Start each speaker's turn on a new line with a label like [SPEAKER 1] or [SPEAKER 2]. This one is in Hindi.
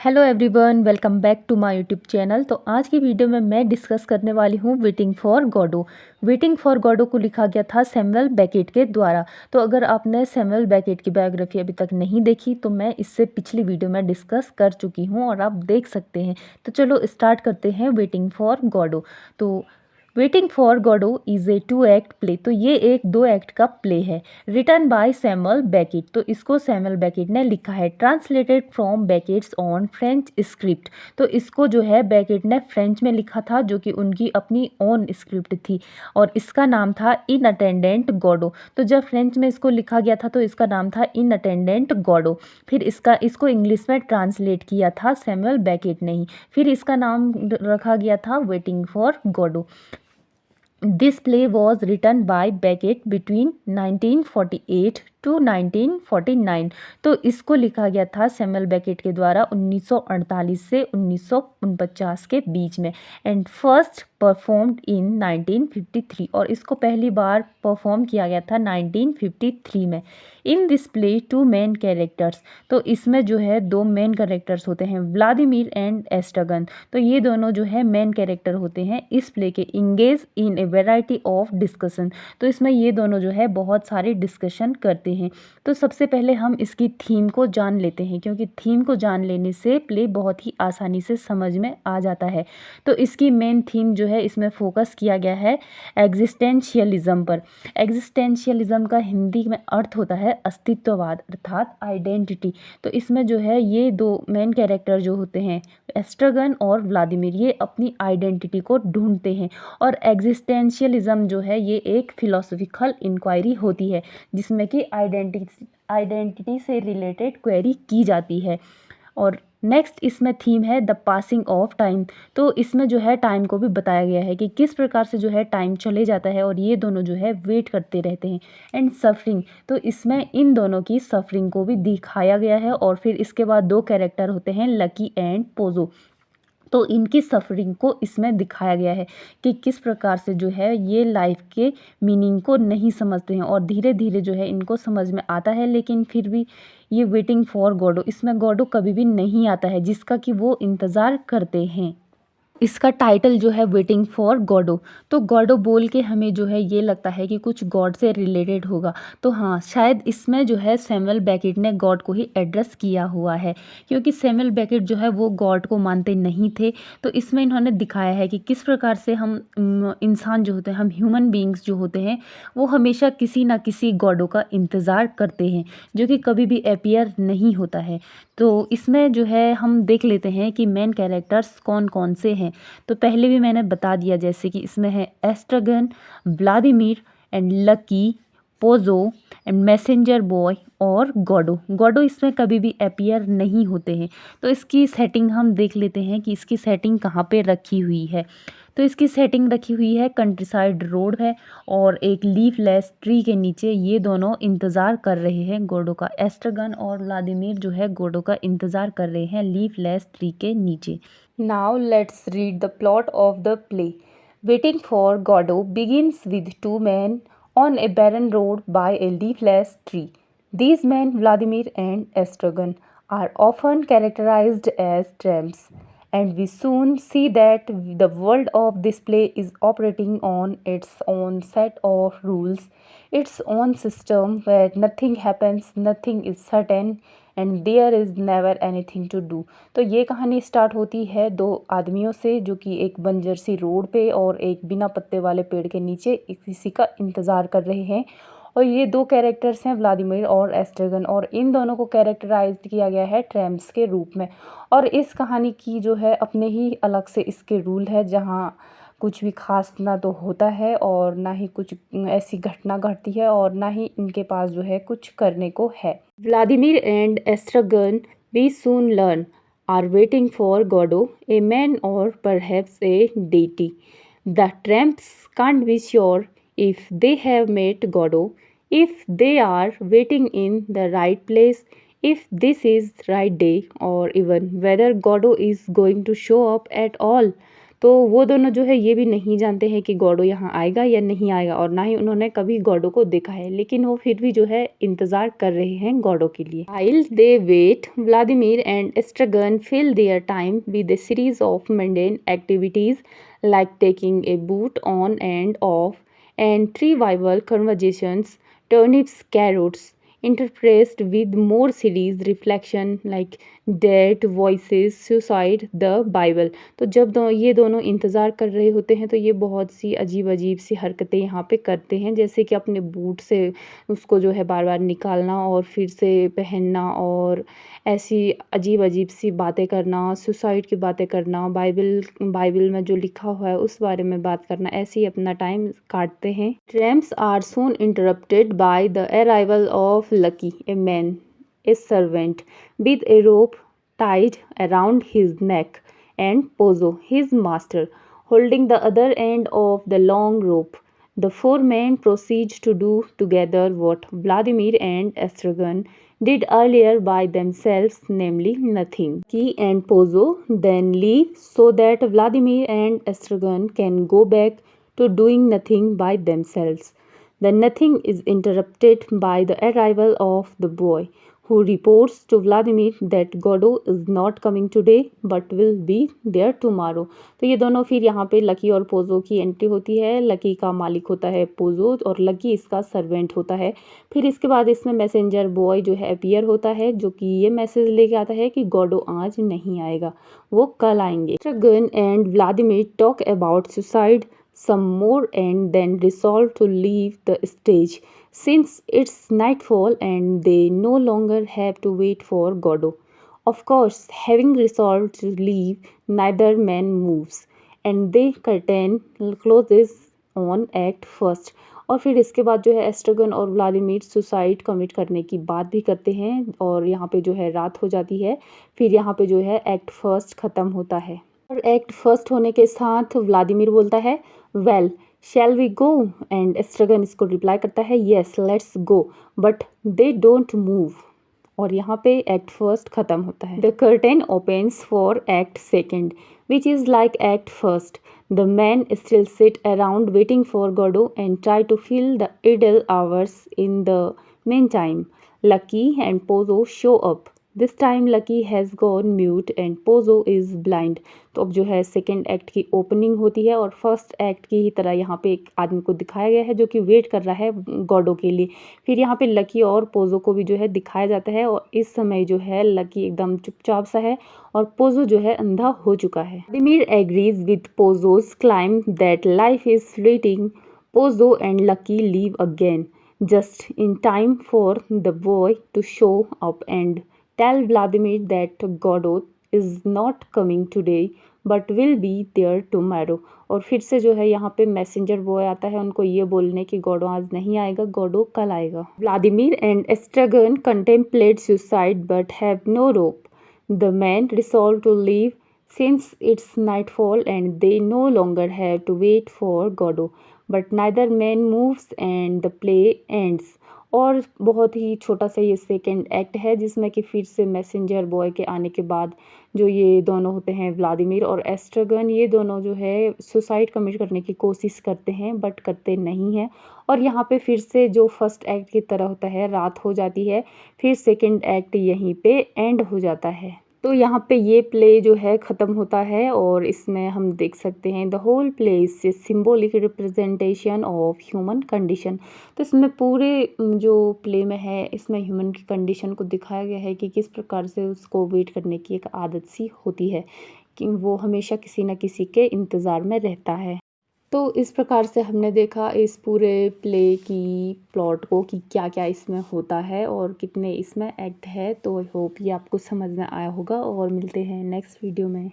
[SPEAKER 1] Hello everyone, welcome back to my YouTube channel. तो आज की वीडियो में मैं डिस्कस करने वाली हूँ waiting for Godot. Waiting for Godot को लिखा गया था सैमुअल बेकेट के द्वारा। तो अगर आपने सैमुअल बेकेट की बायोग्राफी अभी तक नहीं देखी तो मैं इससे पिछली वीडियो में डिस्कस कर चुकी हूँ और आप देख सकते हैं। तो चलो स्टार्ट करते हैं वेटिंग फॉर गॉडो। तो waiting for Godot is a 2 act play. तो ये एक 2 एक्ट का प्ले है। Written by Samuel Beckett. तो इसको सैमुअल बेकेट ने लिखा है। Translated from Beckett's own French script. तो इसको जो है बेकेट ने फ्रेंच में लिखा था, जो कि उनकी अपनी ओन स्क्रिप्ट थी और इसका नाम था इन अटेंडेंट गॉडो। तो जब फ्रेंच में इसको लिखा गया था तो इसका नाम था इन अटेंडेंट गॉडो। फिर इसको इंग्लिश में ट्रांसलेट किया था सैमुअल बेकेट ने ही। फिर इसका नाम रखा गया था waiting for Godot. This play was written by Beckett between 1948 to 1949। तो इसको लिखा गया था सैमुअल बेकेट के द्वारा 1948 से 1949 के बीच में। And first performed in 1953। और इसको पहली बार परफॉर्म किया गया था 1953 में। In this play 2 main characters. तो इसमें जो है 2 मेन कैरेक्टर्स होते हैं, व्लादिमीर एंड एस्ट्रागन। तो ये दोनों जो है मेन कैरेक्टर होते हैं इस प्ले के। Engage in a variety of discussion. तो इसमें ये दोनों जो है बहुत सारे डिस्कशन करते हैं। तो सबसे पहले हम इसकी थीम को जान लेते हैं, क्योंकि थीम को जान लेने से प्ले बहुत ही आसानी से समझ में आ जाता है। तो इसकी मेन थीम जो है इसमें फोकस किया गया है एग्जिस्टेंशियलिज्म पर। एग्जिस्टेंशियलिज्म का हिंदी में अर्थ होता है अस्तित्ववाद, अर्थात आइडेंटिटी। तो इसमें जो है ये 2 मेन कैरेक्टर जो होते हैं एस्ट्रागन और व्लादिमीर, ये अपनी आइडेंटिटी को ढूंढते हैं। और एग्जिस्टेंशियलिज्म जो है ये एक फिलोसफिकल इंक्वायरी होती है जिसमें कि आइडेंटिटी से रिलेटेड क्वेरी की जाती है। और नेक्स्ट इसमें थीम है द पासिंग ऑफ टाइम। तो इसमें जो है टाइम को भी बताया गया है कि किस प्रकार से जो है टाइम चले जाता है और ये दोनों जो है वेट करते रहते हैं। And suffering. तो इसमें इन दोनों की सफरिंग को भी दिखाया गया है। और फिर इसके बाद 2 कैरेक्टर होते हैं लकी एंड पोजो। तो इनकी सफरिंग को इसमें दिखाया गया है कि किस प्रकार से जो है ये लाइफ के मीनिंग को नहीं समझते हैं और धीरे धीरे जो है इनको समझ में आता है। लेकिन फिर भी ये वेटिंग फॉर गॉडो, इसमें गॉडो कभी भी नहीं आता है जिसका कि वो इंतज़ार करते हैं। इसका टाइटल जो है वेटिंग फॉर गॉडो। तो गॉडो बोल के हमें जो है ये लगता है कि कुछ गॉड से रिलेटेड होगा। तो हाँ, शायद इसमें जो है सैमुअल बेकेट ने गॉड को ही एड्रेस किया हुआ है, क्योंकि सैमुअल बेकेट जो है वो गॉड को मानते नहीं थे। तो इसमें इन्होंने दिखाया है कि किस प्रकार से हम इंसान जो होते हैं, हम ह्यूमन बींग्स जो होते हैं, वो हमेशा किसी ना किसी गॉडो का इंतज़ार करते हैं जो कि कभी भी अपीयर नहीं होता है। तो इसमें जो है हम देख लेते हैं कि मेन कैरेक्टर्स कौन कौन से हैं। तो पहले भी मैंने बता दिया, जैसे कि इसमें है Estragon, Vladimir and Lucky, Pozzo and messenger boy और गॉडो। गॉडो इसमें कभी भी अपीयर नहीं होते हैं। तो इसकी सेटिंग हम देख लेते हैं कि इसकी सेटिंग कहाँ पे रखी हुई है। तो इसकी सेटिंग रखी हुई है कंट्री साइड रोड है और एक लीफलेस ट्री के नीचे ये दोनों इंतज़ार कर रहे हैं गॉडो का। एस्ट्रागन और व्लादिमीर जो है गॉडो का इंतज़ार कर रहे हैं लीफलेस ट्री के नीचे। Now let's read the plot of the play. Waiting for Godot begins with 2 men on a barren road by a leafless tree. These men, Vladimir and Estragon, are often characterized as tramps, and we soon see that the world of this play is operating on its own set of rules, its own system where nothing happens, nothing is certain, and there is never anything to do. तो ये कहानी स्टार्ट होती है 2 आदमियों से जो कि एक बंजर सी रोड पे और एक बिना पत्ते वाले पेड़ के नीचे किसी का इंतज़ार कर रहे हैं। और ये 2 कैरेक्टर्स हैं व्लादिमीर और एस्ट्रागन, और इन दोनों को कैरेक्टराइज्ड किया गया है ट्रैम्प्स के रूप में। और इस कहानी की जो है अपने ही अलग से इसके रूल है, जहाँ कुछ भी खास ना तो होता है और ना ही कुछ ऐसी घटना घटती है और ना ही इनके पास जो है कुछ करने को है। Vladimir and Estragon, we soon learn, are waiting for Godot, a man और perhaps a deity. The tramps can't be sure if they have met Godot, if they are waiting in the right place, if this is right day, or even whether Godot is going to show up at all. तो वो दोनों जो है ये भी नहीं जानते हैं कि गॉडो यहाँ आएगा या नहीं आएगा, और ना ही उन्होंने कभी गॉडो को देखा है, लेकिन वो फिर भी जो है इंतज़ार कर रहे हैं गॉडो के लिए। While they wait, Vladimir and Estragon fill their time with a series of mundane activities like taking a boot on and off and trivial conversations, turnips, carrots, interspersed with more series reflection like death, voices, suicide, the Bible। तो जब ये दोनों इंतज़ार कर रहे होते हैं तो ये बहुत सी अजीब अजीब सी हरकतें यहाँ पे करते हैं, जैसे कि अपने बूट से उसको जो है बार बार निकालना और फिर से पहनना, और ऐसी अजीब अजीब सी बातें करना, सुसाइड की बातें करना, बाइबल में जो लिखा हुआ है उस बारे में बात करना, ऐसे ही अपना टाइम काटते हैं। Tramps are soon interrupted by the arrival of Lucky, a man, a servant with a rope tied around his neck, and Pozzo, his master, holding the other end of the long rope. The four men proceed to do together what Vladimir and Estragon did earlier by themselves, namely nothing. He and Pozzo then leave so that Vladimir and Estragon can go back to doing nothing by themselves. The nothing is interrupted by the arrival of the boy, who reports to Vladimir that Godot is not coming today but will be there tomorrow। तो ये दोनों फिर यहाँ पे लकी और पोजो की एंट्री होती है। लकी का मालिक होता है पोजो और लकी इसका सर्वेंट होता है। फिर इसके बाद इसमें मैसेंजर बॉय जो है अपीयर होता है, जो कि ये मैसेज लेके आता है कि गॉडो आज नहीं आएगा, वो कल आएंगे। Gun and Vladimir talk about suicide some more and then resolve to leave the stage since it's nightfall and they no longer have to wait for Godot. Of course, having resolved to leave, neither man moves and the curtain closes on act first। और फिर इसके बाद जो है एस्ट्रगन और व्लादिमीर सुसाइड कमिट करने की बात भी करते हैं और यहाँ पे जो है रात हो जाती है। फिर यहाँ पे जो है एक्ट फर्स्ट ख़त्म होता है और एक्ट फर्स्ट होने के साथ व्लादिमीर बोलता है well shall we go, and Estragon इसको रिप्लाई करता है yes let's go but they don't move. और यहाँ पे एक्ट फर्स्ट ख़त्म होता है। The curtain opens for act second which is like act first. The man still sit around waiting for Godot and try to fill the idle hours in the meantime. Lucky and Pozzo show up. This time lucky has gone mute and Pozzo is blind. तो अब जो है सेकेंड एक्ट की ओपनिंग होती है और फर्स्ट एक्ट की ही तरह यहाँ पे एक आदमी को दिखाया गया है जो कि वेट कर रहा है गॉडो के लिए। फिर यहाँ पे लकी और पोजो को भी जो है दिखाया जाता है और इस समय जो है लकी एकदम चुपचाप सा है और पोजो जो है अंधा हो चुका है। Vladimir agrees with Pozzo's claim that life is fleeting. Pozzo and Lucky leave again just in time for the boy to show up and tell Vladimir that Godot is not coming today but will be there tomorrow। और फिर से जो है यहाँ पे मैसेंजर बॉय आता है उनको ये बोलने कि गॉडो आज नहीं आएगा, गॉडो कल आएगा। Vladimir and Estragon contemplate suicide but have no rope। The men resolve to leave since it's nightfall and they no longer have to wait for Godot, but neither man moves and the play ends। और बहुत ही छोटा सा ये सेकेंड एक्ट है जिसमें कि फिर से मैसेंजर बॉय के आने के बाद जो ये दोनों होते हैं व्लादिमीर और एस्ट्रगन, ये दोनों जो है सुसाइड कमिट करने की कोशिश करते हैं बट करते नहीं हैं। और यहाँ पे फिर से जो फर्स्ट एक्ट की तरह होता है रात हो जाती है, फिर सेकेंड एक्ट यहीं पे एंड हो जाता है। तो यहाँ पे ये प्ले जो है ख़त्म होता है और इसमें हम देख सकते हैं the whole play is symbolic representation of human condition. तो इसमें पूरे जो प्ले में है इसमें ह्यूमन की कंडीशन को दिखाया गया है कि किस प्रकार से उसको वेट करने की एक आदत सी होती है कि वो हमेशा किसी न किसी के इंतज़ार में रहता है। तो इस प्रकार से हमने देखा इस पूरे प्ले की प्लॉट को कि क्या क्या इसमें होता है और कितने इसमें एक्ट है। तो आई होप ये आपको समझ में आया होगा और मिलते हैं नेक्स्ट वीडियो में।